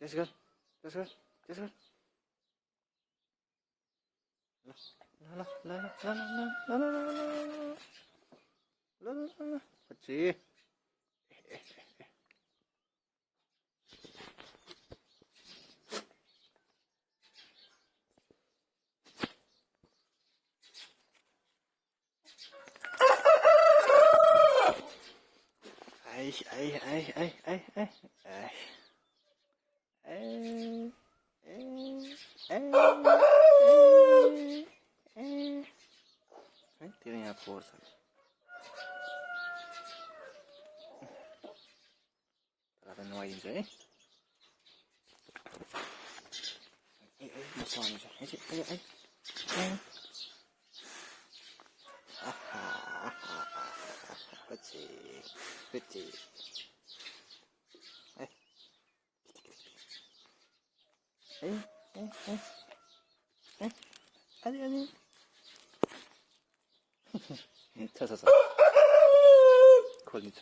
त्यस गर त्यस गर त्यस गर ल ल ल ल ल ल ल ल ल बच्ची ai ai ai ai ai ai है त्यो यहाँ फोहोर छ तर नुहाइदिन्छ है म सुहाउँछु बच्ची बच्ची अलि अलि छ खोलिन्छ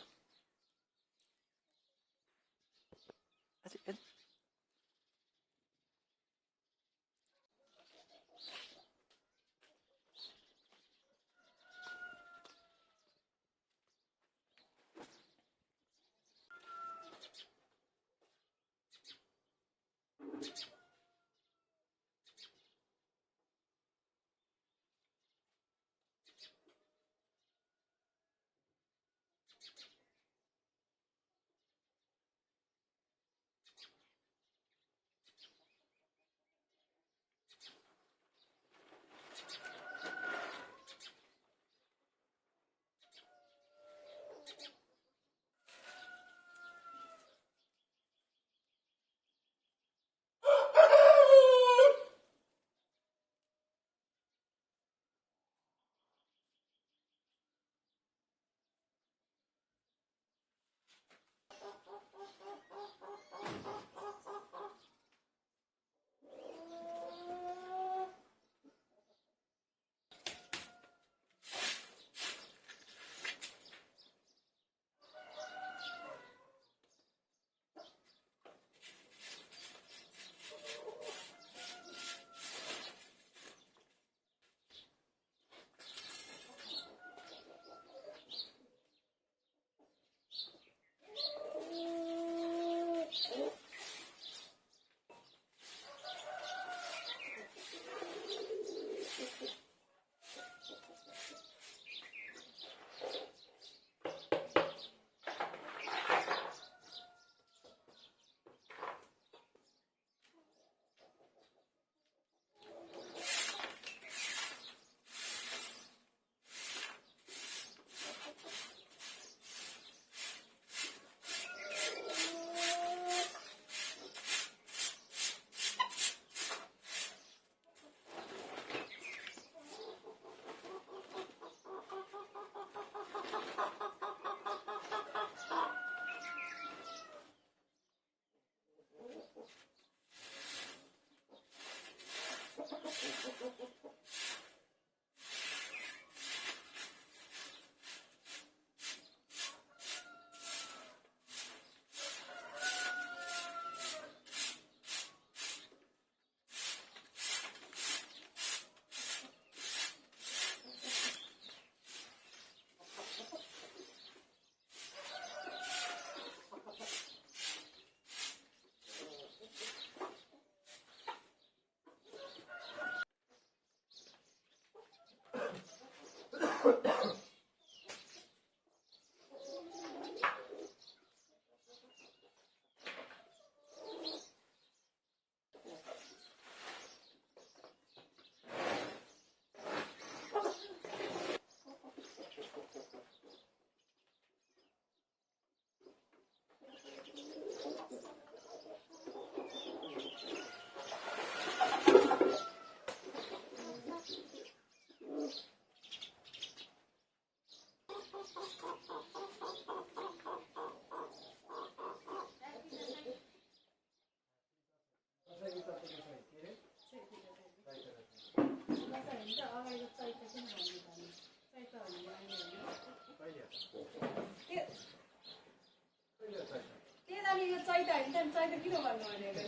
चैता होइन त चैता किन भन्नु भनेको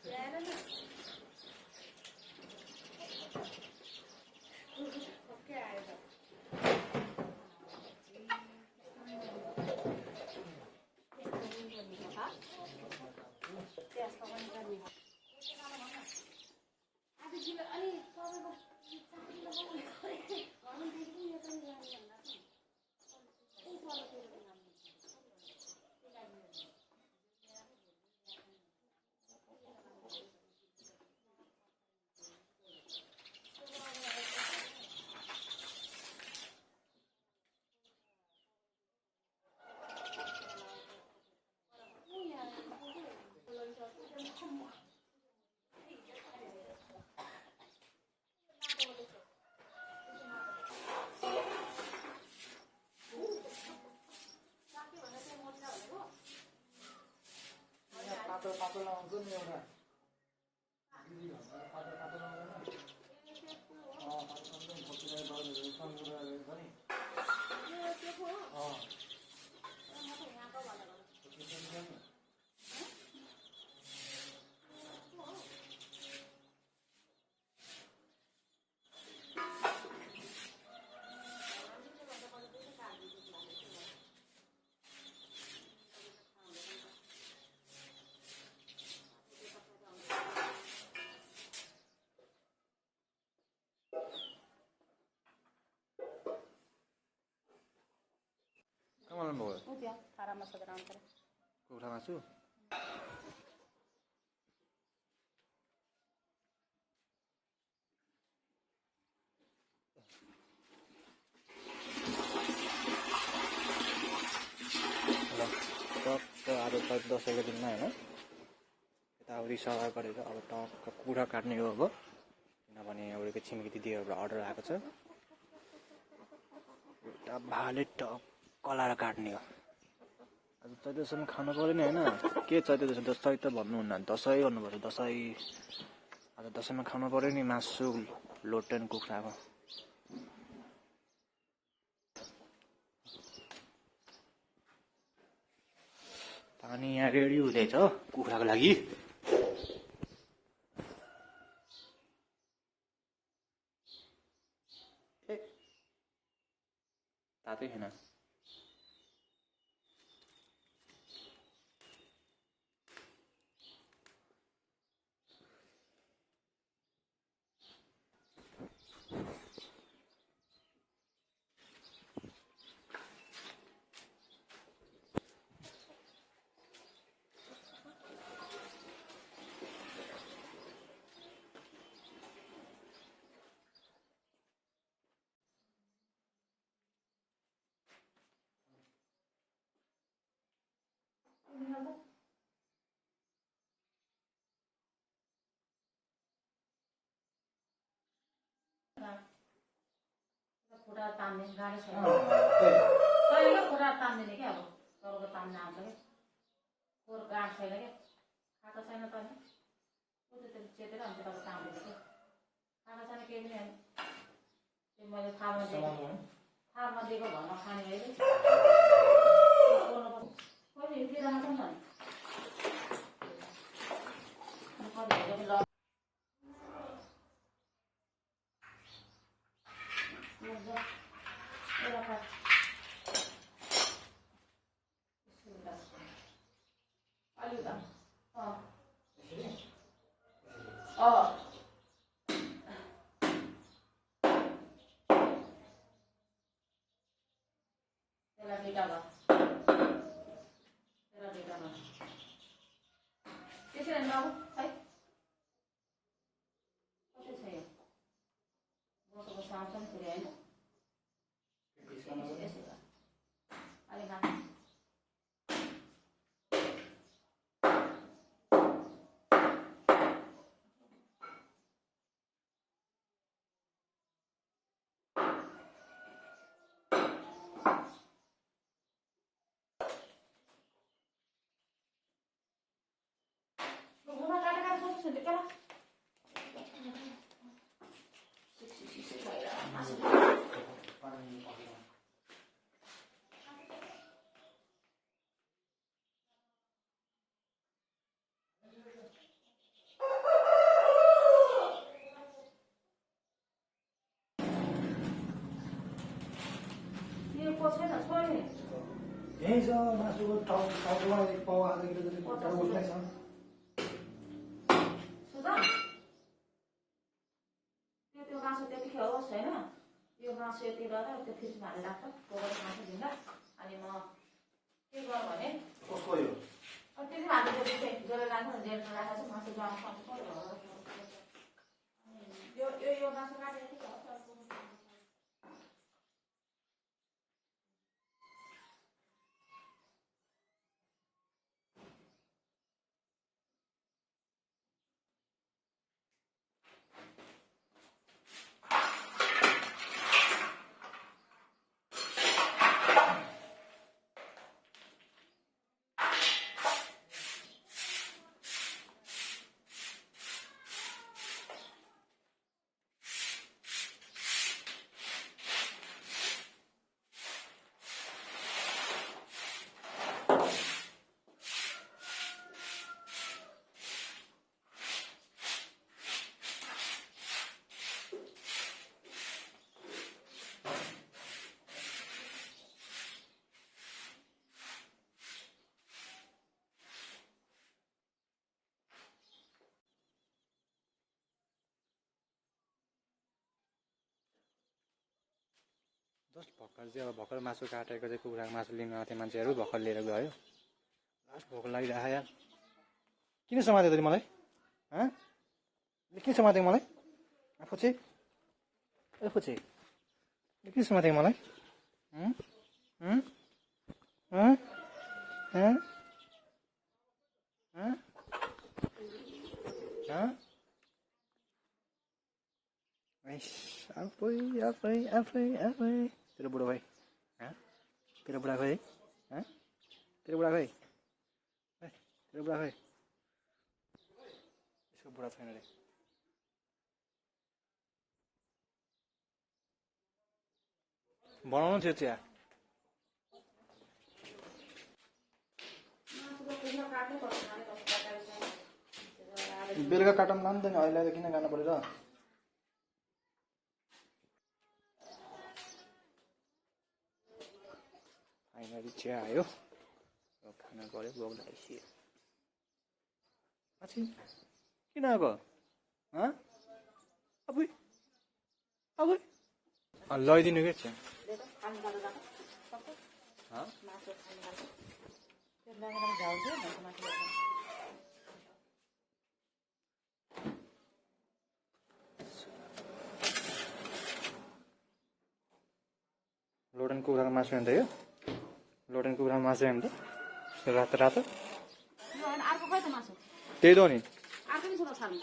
ल्याएर न पक्कै आयो त अनि पातो लाउँछ नि एउटा दिदी भन्दा पातो लाउँदैन कमाल भयो उ त्यो थारामा सधैँ आउँछ कुखुरा मासु टक्क आज दसैँको दिनमा होइन यताउति सल्लाह गरेर अब टक्क कुखुरा काट्ने हो अब किनभने अरूको छिमेकी दिदीहरूबाट अर्डर आएको छ एउटा भाले टक्क कलाएर काट्ने हो आज चैतसम्म खानु पऱ्यो नि होइन के दसैँ त भन्नुहुन्न दसैँ गर्नुपर्छ दसैँ आज दसैँमा खानु पऱ्यो नि मासु लोटेन कुखुराको पानी यहाँ रेडी हुँदैछ कुखुराको लागि तातै छैन खुट्टा तान्ने गाडी छैन कहिले खुट्टा तान्दैन क्या अब तपाईँको तान्ने आउँछ क्या खोर गाड छैन क्या खाएको छैन त नि उ त्यो चेतेर हुन्छ तपाईँ तान्दैन क्या खाएको छैन केही पनि होइन त्यो मैले थालमा दिएको भन्न खाने अहिले कहिले हिँडिरहेको छ नि त्यसरी बाबु है कति छ यो बसेको साउँछ नि फेरि होइन अलिक माथि छोएको छैन छोयो नि यहीँ छ मासुको टाउकोमा पाउ आधा किलो जति उठ्नै छ। सुधा त्यो मासु त्यतिखेर होस् होइन यो मासु यति गरेर त्यो फ्रिजमा हालेर राख्छ बोकेर मासु दिँदा अनि म के गर भने कसको यो त्यति हाल्नु गरेर राख्नु जेलमा राखेको छु मासु जमा सक्नु यो मासु काटेर जस्ट भर्खर चाहिँ अब भर्खर मासु काटेको चाहिँ कुखुराको मासु लिन आएको थियो मान्छेहरू भर्खर लिएर गयो। लास्ट भोक लागिरहेको यार। किन समात्यो तैँले मलाई किन समातेको मलाई फुचे ए फुचे किन समातेको मलाई आफै तेरो बुढो भाइ तेरो बुढा खोइ तेरो बुढा खोइ तेरो बुढा खोइ यसको बुढा छैन रे। बनाउनु थियो चिया बेलुका काटौँ लान्दैन अहिले त किन गानु पऱ्यो र। फाइनली चिया आयो खाना पऱ्यो भोक लागेपछि। पछि किन आएको अब अब लैदिनु के चिया लोडन कुखुराको मासु हेर्दा यो लोडन कुखुराको मासु हेर्दा रातो रातो अर्को खै त मासु त्यही त हो नि अर्को पनि छोरा खानु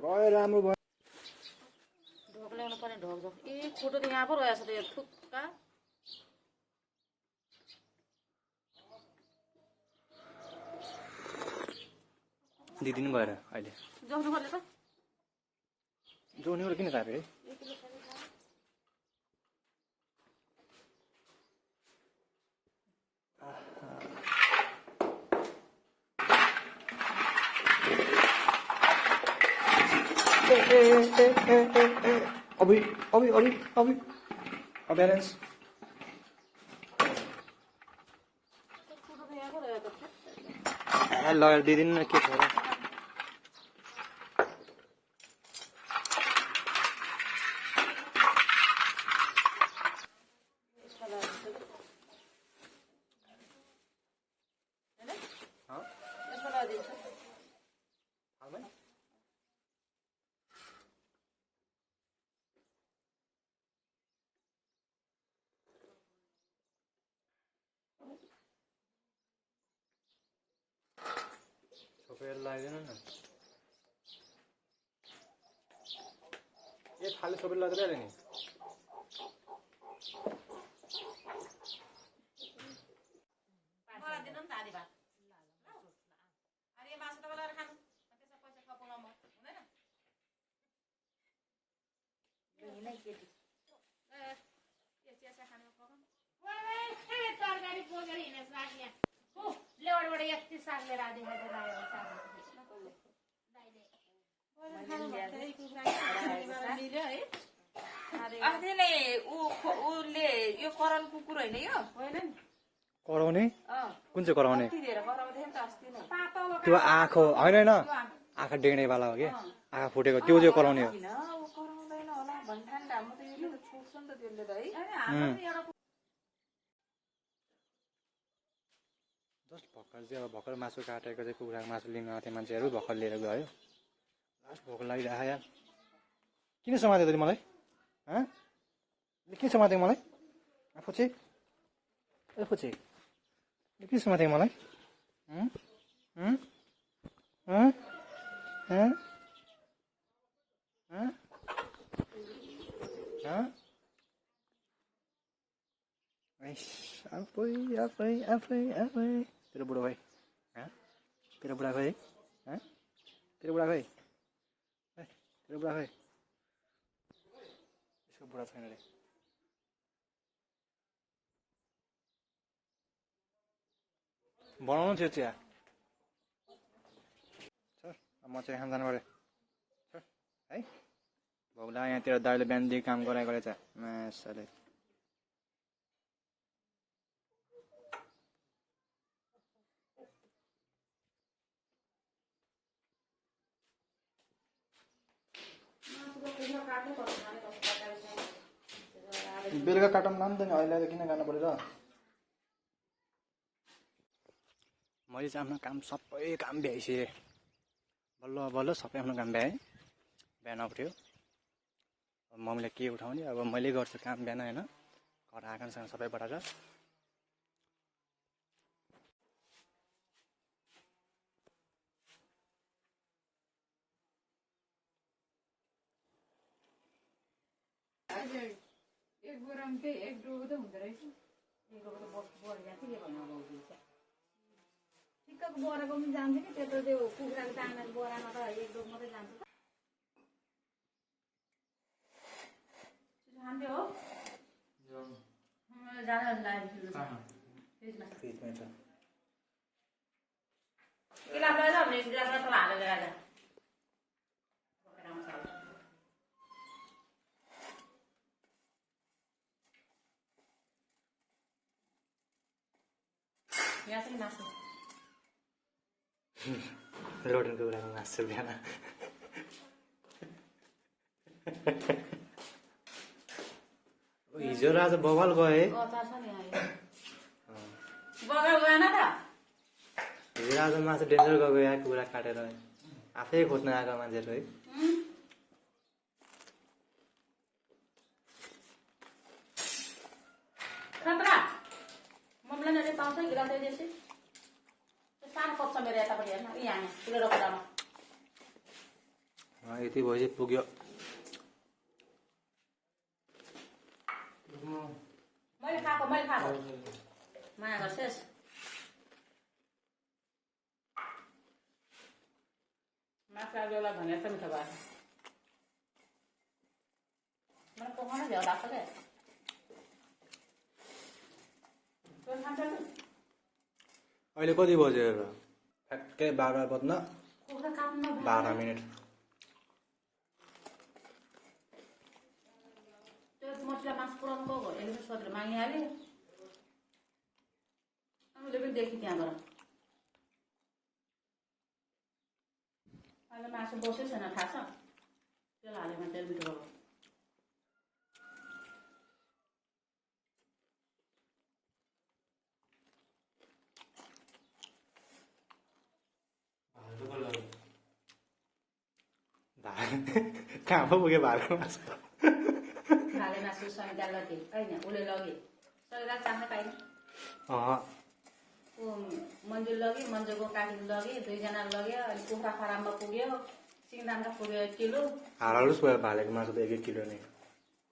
गयो राम्रो भयो। ढोक ल्याउनु पर्ने ढोक ढोक ए फोटो त यहाँ पो रहेछ त यो थुक्का दिदी गएर अहिले जाउनु पर्ने त जोनीबाट किन थाप्यो है अभी अभी अभी अभी ब्यालेन्स फोटो त यहाँ पो रहेछ लगेर दिदिनु न के छ र छोपेर लगाइदिनु न ये थाली छोपेर लगाएर नि मलाई दिनु नि त आधी भात अनि यो मासु तपाईँ लगाएर खानु त्यसमा पैसा खपाउनु म हुँदैन चिया खानु तरकारी बोकेर हिँडेर साग यहाँ लेवाडबाट यति साग लिएर आधी खाएर उसले यो करण कुकुर होइन यो होइन नि कराउने कुन चाहिँ कराउने कति धेरै कराउँदै नि त अस्ति नै पातलो त्यो आँखो होइन होइन आँखा डेँडेवाला हो कि आँखा फुटेको त्यो चाहिँ कराउने हो किन ऊ कराउँदैन होला भन्दा नि म त यसले त छोड्छ नि त त्यसले त है हाम्रो नि एउटा जस्ट भर्खर चाहिँ अब भर्खर मासु काटेको चाहिँ कुखुराको मासु लिन आएको थियो मान्छेहरू भर्खर लिएर गयो लास्ट भोक लागिरहेको यार किन समात्यो तैँले मलाई किन समात्यो मलाई आफू चाहिँ आफू चाहिँ किन समात्यो मलाई आफै आफै आफै आफै तेरो बुढो भाइ तेरो बुढा खोइ तेरो बुढा खोइ तेरो बुढा खोइ यसको बुढा छैन रे बनाउनु थियो चिया म चाहिँ खान जानु पऱ्यो है भोग्ला यहाँतिर दाइले बिहानदेखि काम गराएको रहेछ मासले बेलुका काटौँ लानु त नि अहिले त किन गर्नु पऱ्यो र मैले चाहिँ आफ्नो काम सबै काम भ्याइसकेँ बल्ल बल्ल सबै आफ्नो काम भ्याएँ बिहान उठ्यो अब मम्मीलाई के उठाउने अब मैले गर्छु काम बिहान होइन घर आँगनसँग सबै बढाएर एक बोरामा चाहिँ एक डोको त हुँदो रहेछ एक डोको त बोरा जान्छ के भन्नु अब ठिक्कको बोराको पनि जान्छ कि त्यो त त्यो कुखुराको चामल बोरामा त एक डोक मात्रै जान्छ त खान्थ्यो हो जाँदा फ्रिजमा छ गिलास लैजाऊ भने गिलास तल हालेर राजा यहाँ चाहिँ मासु रोडनको कुराको मासु बिहान हिजो र आज बवाल गए अचार छ नि बगाल गएन त हिजो आज मासु डेन्जर गएको यहाँ कुखुरा काटेर आफै खोज्न आएको मान्छेहरू है खतरा मम्मीलाई नले पाउँछ गिलास त्यसै त्यो सानो कप छ मेरो यतापट्टि हेर्न यहाँ ठुलो कुरामा यति भएपछि पुग्यो मैले खाएको माया गर्छेस् मासु आलुलाई भनेर त मिठो भयो मलाई पकाउन भ्याउ लाग्छ क्या अहिले कति बज्यो र ठ्याक्कै 12 बज्न कुखुरा काट्नु 12 मिनट त्यो मसला मासु पुऱ्याउनु गयो यसले सोधेर मागिहाल्यो हामीले पनि देखेँ त्यहाँबाट अहिले मासु बसेको छैन थाहा छ तेल हाल्यो भने तेल मिठो भयो कहाँ पो पुग्यो भाडा मासु हाले मासु समिता लगे होइन उसले लगे समिता चाख्न पाएन ऊ मन्जु लग्यो मन्जुको काकीले लगे दुईजना लग्यो अनि कुखुरा फाराममा पुग्यो सिङदाममा पुग्यो 1 किलो हालहालुस भयो भालेको मासु त 1 किलो नै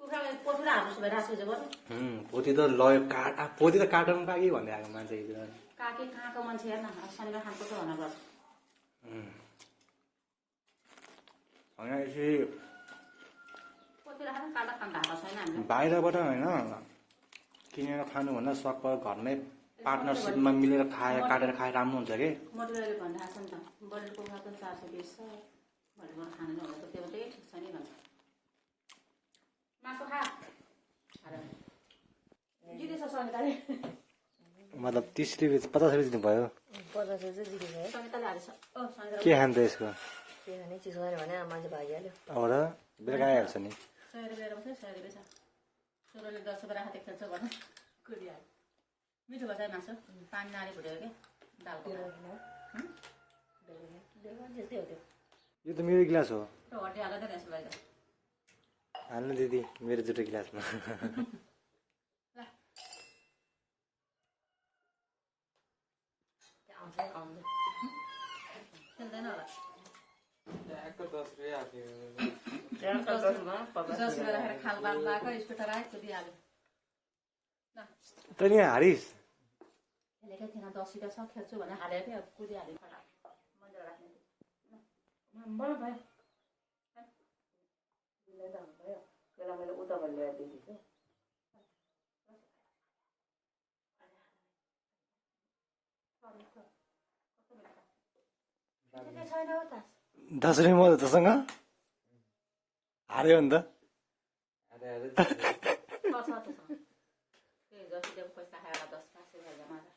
कुखुरा पोथुरा हाल्नुहोस् भएर राख्छु जब पोथी त लयो पोथी त काटन पाकि भन्दै आएको मान्छे हिजो काकी कहाँको मान्छे हेर्न शनिबार खानको त भनेर गर्छ होइन यसरी पोथुरा खानु काटा खानु भएको छैन हामीले बाहिरबाट होइन किनेर खानुभन्दा सक्प घरमै पार्टनरसिपमा मिलेर काटेर खाए राम्रो हुन्छ कि मटुराले भनिरहेको छ नि त बलिल कुखुरा त 420 छ भोलिबाट खानु नहुँदा त्यो चाहिँ ठिक छ नि भन्छ मासु खा जितेछ सङ्गीताले मतलब 30 रुपियाँ 50 रुपियाँ दिनुभयो 50 चाहिँ जितेको है सङ्गीताले हालेछ सङ्गीता के खान्छ यसको के खाने चिसो खाने भने मान्छे भागिहाल्यो अब र बेलुका आइहाल्छ नि 100 रुपियाँ बस्यो 100 रुपियाँ छ छोरोले 10 रुपियाँ राखेर खेल्छ भन कुदिहाल्यो मिठो भन्छ है मासु पानी नारी भुटेको के दालको त्यस्तै हो त्यो यो त मेरो गिलास हो हड्डी हाल्दैन यसो बाहिर हाल्नु दिदी मेरो जुटो गिलासमा ल आउँछ आउँदैन खेल्दैन होला 10 रुपियाँ हाल्यो 10 रुपियाँ राखेर खाल बाल लगाएको स्कुटर आयो कुदिहाल्यो ल तैँले यहाँ हारिस खेलेकै थिएन 10 रुपियाँ छ खेल्छु भने हालेको थियो कुदिहाल्यो मन्दिर राख्ने मलाई भयो बेला मैले उता ल्याएर दिन्छु छैन हो त 10 रुपियाँ म तसँग हार्यो नि त जतिको पैसा खाएर 10 5 रुपियाँ मजा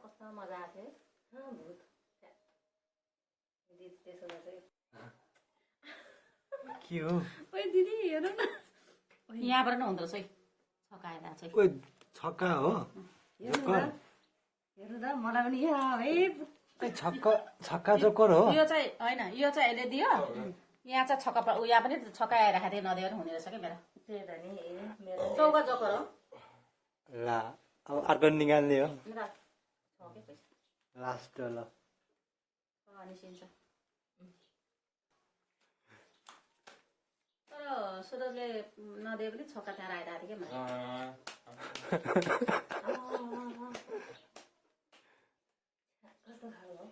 कस्तो मजा आएको थियो भूत दिदी त्यसो चाहिँ के हो ओइ दिदी हेर्नु न यहाँबाट नै हुँदो रहेछ है छकाएर चाहिँ कोही छक्का हो हेर्नु त मलाई पनि यहाँ है छक्का जोकर हो यो चाहिँ होइन यो चाहिँ अहिले दियो यहाँ चाहिँ छक्का यहाँ पनि छकाएर राखेको थियो नदिएर हुने रहेछ क्या मेरो त्यही त नि मेरो चौका जोकर हो ला अब अर्को निकाल्ने हो मेरो छ के पैसा लास्ट ल निस्किन्छ तर सुरजले नदिए पनि छक्का त्यहाँ आइरहेको थियो क्या कस्तो खालको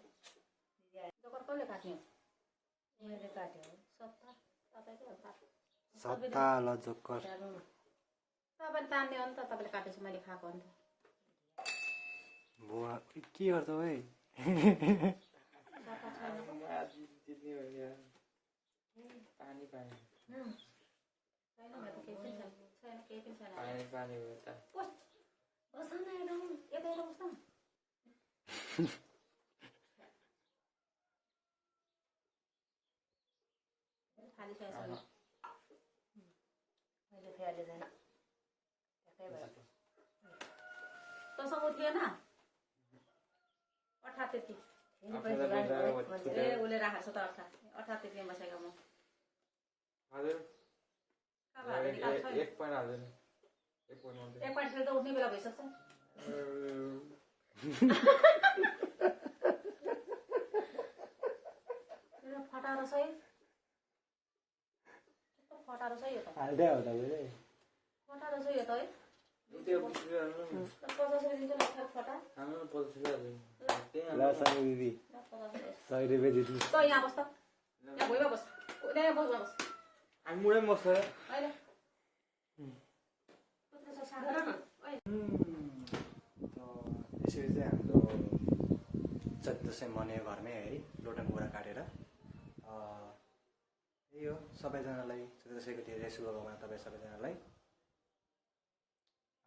जोकर कसले काट्ने हो मैले काट्यो सत्ता तपाईँको सत्ता ल जोकर तपाईँले तान्ने हो नि त तपाईँले काटेपछि मैले खाएको हो नि त बुवा के गर्छ है सत्ता छैन पानी छैन मेरो त केही पनि छैन छैन केही पनि छैन पानी भयो त बस न एकदम यता हेर बस्न फालिसकेको छैन मैले फ्याले छैन त्यस्तै भयो तँसँग थिएन अठा त्यति ए उसले राखेको छ त अठा त्यति बसेको म हजुर एक पोइन्ट हाल्दैन एक एक खेल त उठ्ने बेला भइसक्छ फटाएर सही फटाएर सही हो त हाल्दै हो तपाईँले फटाएर सही हो त है 50 रुपियाँ दिन्छ म फटा ल सानो दिदी 100 रुपियाँ दिदी त यहाँ बस् त यहाँ भुइँमा बस् यहाँ बस्मा बस् हामी मुडै बस्छ होइन यसरी चाहिँ हाम्रो दसैँ मनायो घरमै है लोटन बोरा काटेर यही हो सबैजनालाई दसैँको धेरै शुभकामना तपाईँ सबैजनालाई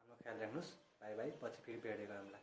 आफ्नो ख्याल राख्नुहोस् बाई बाई पछि फेरि भेटेको हामीलाई